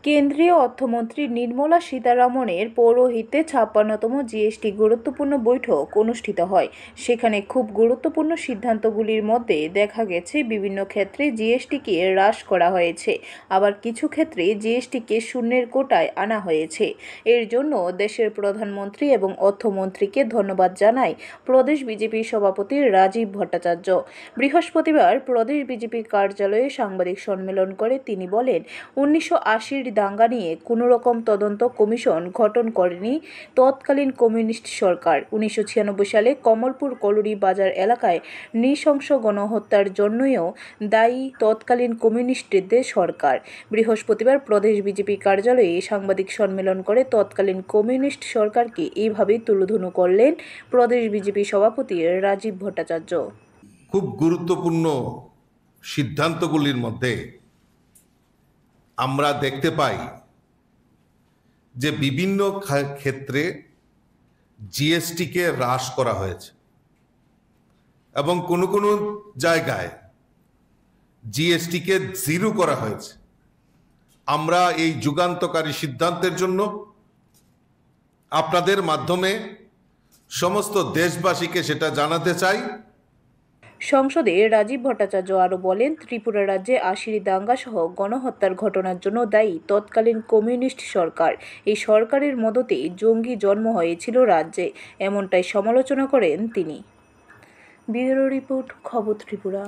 কেন্দ্রীয় অর্থমন্ত্রী নির্মলা সীতারামনের পৌরোহিত্যে ৫৬তম জিএসটি গুরুত্বপূর্ণ বৈঠক অনুষ্ঠিত হয়। সেখানে খুব গুরুত্বপূর্ণ সিদ্ধান্তগুলির মধ্যে দেখা গেছে বিভিন্ন ক্ষেত্রে জিএসটিকে হ্রাস করা হয়েছে, আবার কিছু ক্ষেত্রে জিএসটিকে শূন্যের কোটায় আনা হয়েছে। এর জন্য দেশের প্রধানমন্ত্রী এবং অর্থমন্ত্রীকে ধন্যবাদ জানায় প্রদেশ বিজেপির সভাপতি রাজীব ভট্টাচার্য। বৃহস্পতিবার প্রদেশ বিজেপি কার্যালয়ে সাংবাদিক সম্মেলন করে তিনি বলেন, ১৯৮০ দাঙ্গা নিয়ে কোনো রকম তদন্ত কমিশন গঠন করেনি তৎকালীন কমিউনিস্ট সরকার। ১৯৯৬ সালে কমলপুর কলোনি বাজার এলাকায় নৃশংস গণহত্যার জন্যও দায়ী তৎকালীন কমিউনিস্টদের সরকার। বৃহস্পতিবার প্রদেশ বিজেপি কার্যালয়ে সাংবাদিক সম্মেলন করে তৎকালীন কমিউনিস্ট সরকারকে এইভাবেই তুলোধুনো করলেন প্রদেশ বিজেপি সভাপতি রাজীব ভট্টাচার্য। খুব গুরুত্বপূর্ণ সিদ্ধান্তগুলির মধ্যে আমরা দেখতে পাই যে বিভিন্ন ক্ষেত্রে জিএসটিকে হ্রাস করা হয়েছে এবং কোনো কোনো জায়গায় জিএসটিকে জিরো করা হয়েছে। আমরা এই যুগান্তকারী সিদ্ধান্তের জন্য আপনাদের মাধ্যমে সমস্ত দেশবাসীকে সেটা জানাতে চাই। সংসদে রাজীব ভট্টাচার্য আরও বলেন, ত্রিপুরা রাজ্যে ৮০ দাঙ্গা সহ গণহত্যার ঘটনার জন্য দায়ী তৎকালীন কমিউনিস্ট সরকার। এই সরকারের মদতেই জঙ্গি জন্ম হয়েছিল রাজ্যে, এমনটাই সমালোচনা করেন তিনি। ব্যুরো রিপোর্ট, খবর ত্রিপুরা।